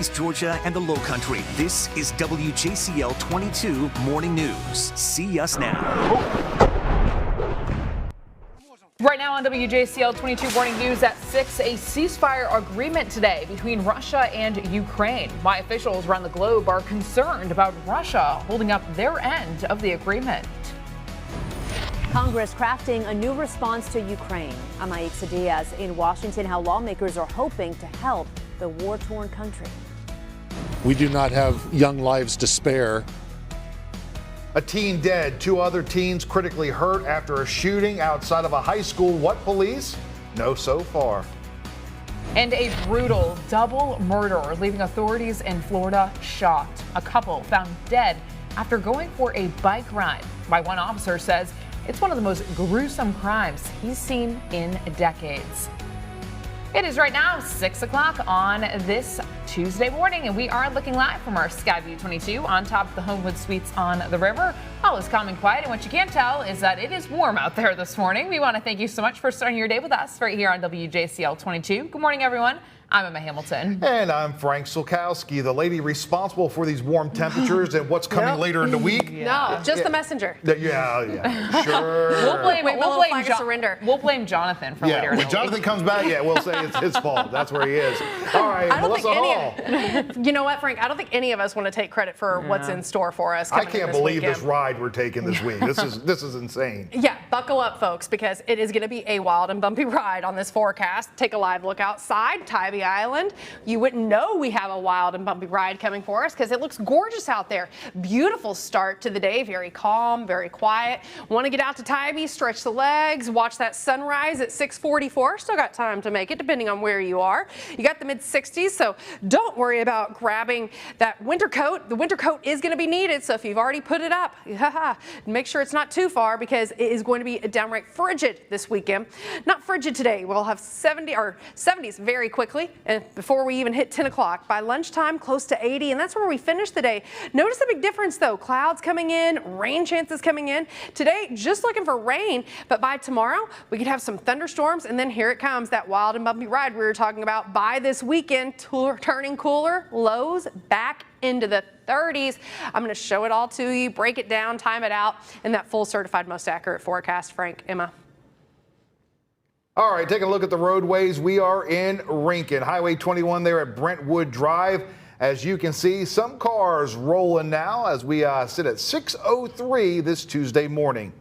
Athens, Georgia, and the Lowcountry. This is WJCL 22 Morning News. See us now. Right now on WJCL 22 Morning News at 6, a ceasefire agreement today between Russia and Ukraine. Why officials around the globe are concerned about Russia holding up their end of the agreement. Congress crafting a new response to Ukraine. I'm Aixa Diaz in Washington. How lawmakers are hoping to help the war-torn country. We do not have young lives to spare. A teen dead, 2 other teens critically hurt after a shooting outside of a high school. What police know so far. And a brutal double murder leaving authorities in Florida shocked. A couple found dead after going for a bike ride. Why one officer says it's one of the most gruesome crimes he's seen in decades. It is right now 6 o'clock on this Tuesday morning, and we are looking live from our Skyview 22 on top of the Homewood Suites on the river. All is calm and quiet, and what you can't tell is that it is warm out there this morning. We want to thank you so much for starting your day with us right here on WJCL 22. Good morning, everyone. I'm Emma Hamilton. And I'm Frank Sulkowski, the lady responsible for these warm temperatures and what's coming later in the week. No, just the messenger. Yeah, sure. We'll blame Jonathan for later. When Jonathan comes back, we'll say it's his fault. That's where he is. All right, Melissa Hall. You know what, Frank? I don't think any of us want to take credit for what's in store for us. I can't believe this ride we're taking this week. This is insane. Yeah, buckle up, folks, because it is going to be a wild and bumpy ride on this forecast. Take a live look outside, Tybee Island. You wouldn't know we have a wild and bumpy ride coming for us because it looks gorgeous out there. Beautiful start to the day, very calm, very quiet. Want to get out to Tybee, stretch the legs, watch that sunrise at 6:44. Still got time to make it depending on where you are. You got the mid-60s, so don't worry about grabbing that winter coat. The winter coat is going to be needed, so if you've already put it up, make sure it's not too far because it is going to be downright frigid this weekend. Not frigid today. We'll have 70s very quickly. And before we even hit 10 o'clock, by lunchtime, close to 80, and that's where we finish the day. Notice the big difference, though. Clouds coming in, rain chances coming in. Today, just looking for rain, but by tomorrow, we could have some thunderstorms, and then here it comes, that wild and bumpy ride we were talking about. By this weekend, turning cooler, lows back into the 30s. I'm going to show it all to you, break it down, time it out, in that full certified most accurate forecast. Frank, Emma. All right, taking a look at the roadways. We are in Rincon. Highway 21 there at Brentwood Drive. As you can see, some cars rolling now as we sit at 6:03 this Tuesday morning.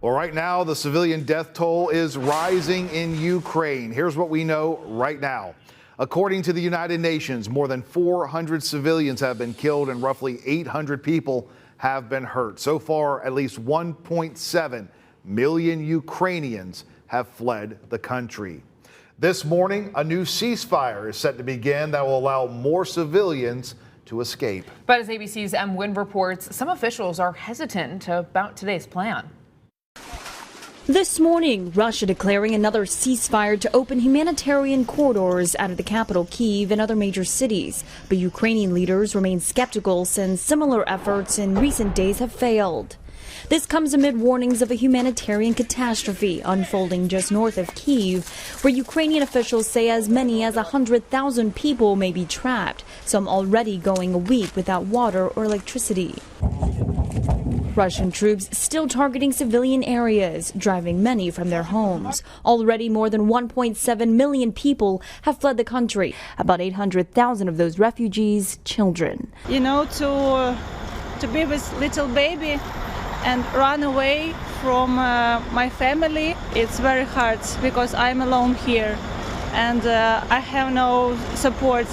Well, right now, the civilian death toll is rising in Ukraine. Here's what we know right now. According to the United Nations, more than 400 civilians have been killed and roughly 800 people have been hurt. So far, at least 1.7 million Ukrainians have fled the country. This morning, a new ceasefire is set to begin that will allow more civilians to escape. But as ABC's M. Wynn reports, some officials are hesitant about today's plan. This morning, Russia declaring another ceasefire to open humanitarian corridors out of the capital, Kyiv, and other major cities. But Ukrainian leaders remain skeptical since similar efforts in recent days have failed. This comes amid warnings of a humanitarian catastrophe unfolding just north of Kyiv, where Ukrainian officials say as many as 100,000 people may be trapped, some already going a week without water or electricity. Russian troops still targeting civilian areas, driving many from their homes. Already more than 1.7 million people have fled the country. About 800,000 of those refugees, children. You know, to be with little baby and run away from my family, it's very hard because I'm alone here and I have no support.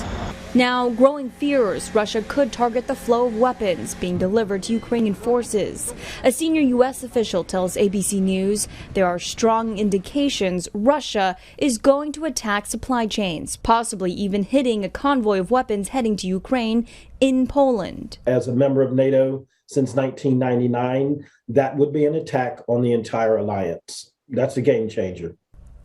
Now, growing fears Russia could target the flow of weapons being delivered to Ukrainian forces. A senior U.S. official tells ABC News there are strong indications Russia is going to attack supply chains, possibly even hitting a convoy of weapons heading to Ukraine in Poland. As a member of NATO since 1999, that would be an attack on the entire alliance. That's a game changer.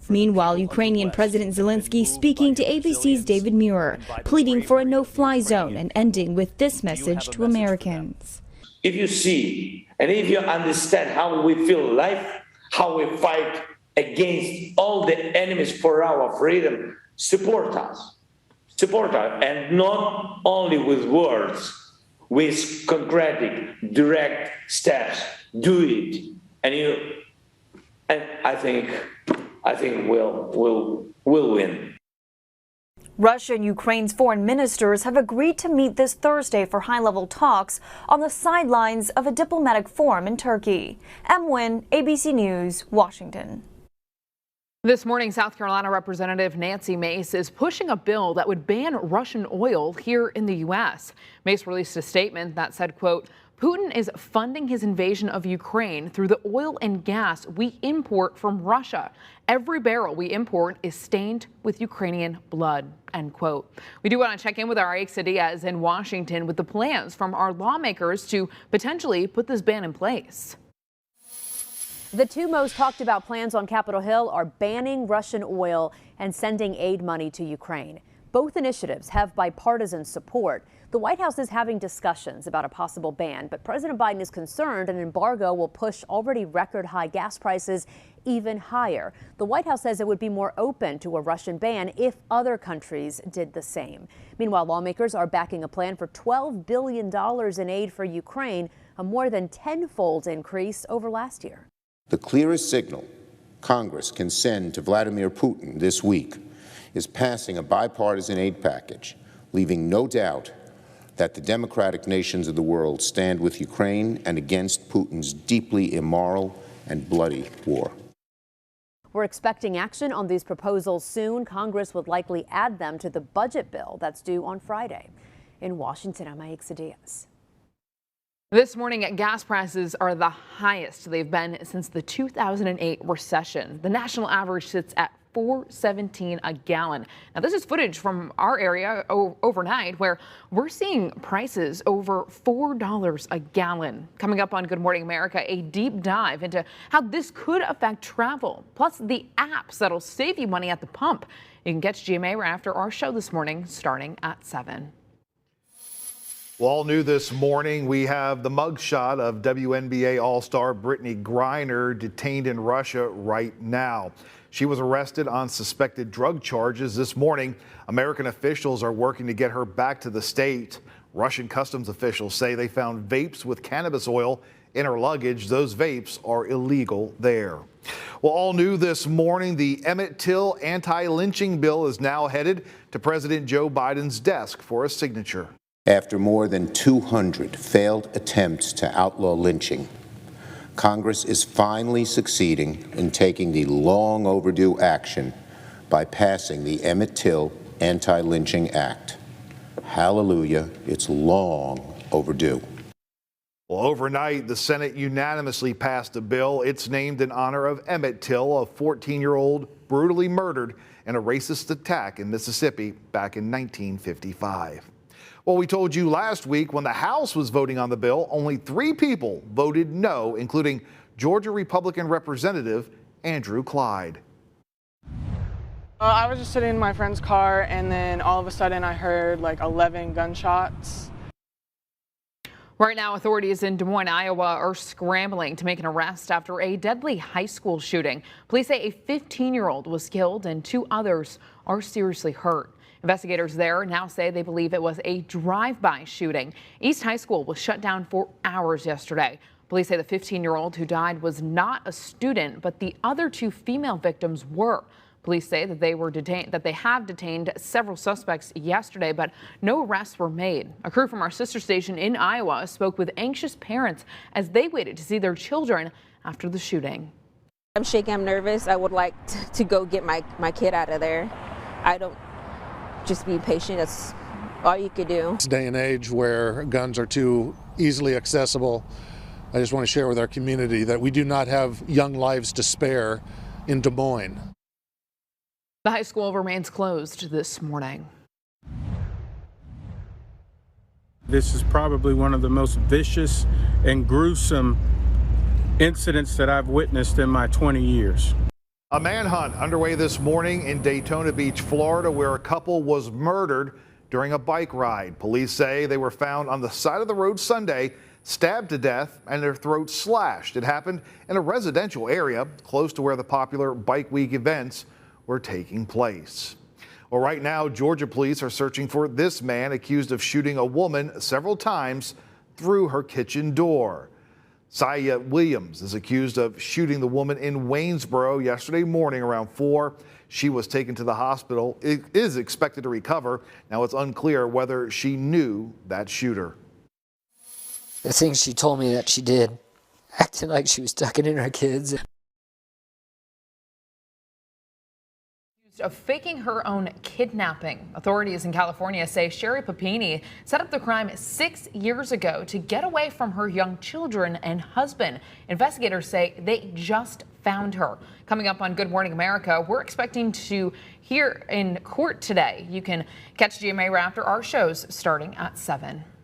Meanwhile, Ukrainian President Zelensky speaking to ABC's David Muir, pleading for a no-fly zone and ending with this message to Americans. If you see and if you understand how we feel life, how we fight against all the enemies for our freedom, support us, and not only with words, with concrete, direct steps. Do it, and I think we'll win. Russia and Ukraine's foreign ministers have agreed to meet this Thursday for high-level talks on the sidelines of a diplomatic forum in Turkey. Em Nguyen, ABC News, Washington. This morning, South Carolina Representative Nancy Mace is pushing a bill that would ban Russian oil here in the U.S. Mace released a statement that said, quote, Putin is funding his invasion of Ukraine through the oil and gas we import from Russia. Every barrel we import is stained with Ukrainian blood, end quote. We do want to check in with our Aixa Diaz in Washington with the plans from our lawmakers to potentially put this ban in place. The two most talked about plans on Capitol Hill are banning Russian oil and sending aid money to Ukraine. Both initiatives have bipartisan support. The White House is having discussions about a possible ban, but President Biden is concerned an embargo will push already record high gas prices even higher. The White House says it would be more open to a Russian ban if other countries did the same. Meanwhile, lawmakers are backing a plan for $12 billion in aid for Ukraine, a more than tenfold increase over last year. The clearest signal Congress can send to Vladimir Putin this week is passing a bipartisan aid package, leaving no doubt that the democratic nations of the world stand with Ukraine and against Putin's deeply immoral and bloody war. We're expecting action on these proposals soon. Congress would likely add them to the budget bill that's due on Friday. In Washington, I'm Aixa Diaz. This morning, gas prices are the highest they've been since the 2008 recession. The national average sits at $4.17 a gallon. Now, this is footage from our area overnight where we're seeing prices over $4 a gallon. Coming up on Good Morning America, a deep dive into how this could affect travel, plus the apps that'll save you money at the pump. You can catch GMA right after our show this morning, starting at 7. Well, all new this morning, we have the mugshot of WNBA All-Star Brittney Griner detained in Russia right now. She was arrested on suspected drug charges this morning. American officials are working to get her back to the state. Russian customs officials say they found vapes with cannabis oil in her luggage. Those vapes are illegal there. Well, all new this morning, the Emmett Till anti-lynching bill is now headed to President Joe Biden's desk for a signature. After more than 200 failed attempts to outlaw lynching, Congress is finally succeeding in taking the long overdue action by passing the Emmett Till Anti-Lynching Act. Hallelujah, it's long overdue. Well, overnight, the Senate unanimously passed a bill. It's named in honor of Emmett Till, a 14-year-old brutally murdered in a racist attack in Mississippi back in 1955. Well, we told you last week when the House was voting on the bill, only 3 people voted no, including Georgia Republican Representative Andrew Clyde. I was just sitting in my friend's car, and then all of a sudden I heard like 11 gunshots. Right now, authorities in Des Moines, Iowa are scrambling to make an arrest after a deadly high school shooting. Police say a 15-year-old was killed and 2 others are seriously hurt. Investigators there now say they believe it was a drive-by shooting. East High School was shut down for hours yesterday. Police say the 15-year-old who died was not a student, but the other 2 female victims were. Police say that they have detained several suspects yesterday, but no arrests were made. A crew from our sister station in Iowa spoke with anxious parents as they waited to see their children after the shooting. I'm shaking, I'm nervous. I would like to go get my kid out of there. I don't. Just be patient. That's all you could do. This day and age where guns are too easily accessible, I just want to share with our community that we do not have young lives to spare in Des Moines. The high school remains closed this morning. This is probably one of the most vicious and gruesome incidents that I've witnessed in my 20 years. A manhunt underway this morning in Daytona Beach, Florida, where a couple was murdered during a bike ride. Police say they were found on the side of the road Sunday. stabbed to death and their throats slashed. It happened in a residential area close to where the popular Bike Week events were taking place. Well, right now, Georgia police are searching for this man accused of shooting a woman several times through her kitchen door. Saya Williams is accused of shooting the woman in Waynesboro yesterday morning around 4. She was taken to the hospital. It is expected to recover. Now it's unclear whether she knew that shooter. The things she told me that she did, acting like she was tucking in her kids. Of faking her own kidnapping. Authorities in California say Sherry Papini set up the crime 6 years ago to get away from her young children and husband. Investigators say they just found her. Coming up on Good Morning America, we're expecting to hear in court today. You can catch GMA right after our shows starting at 7.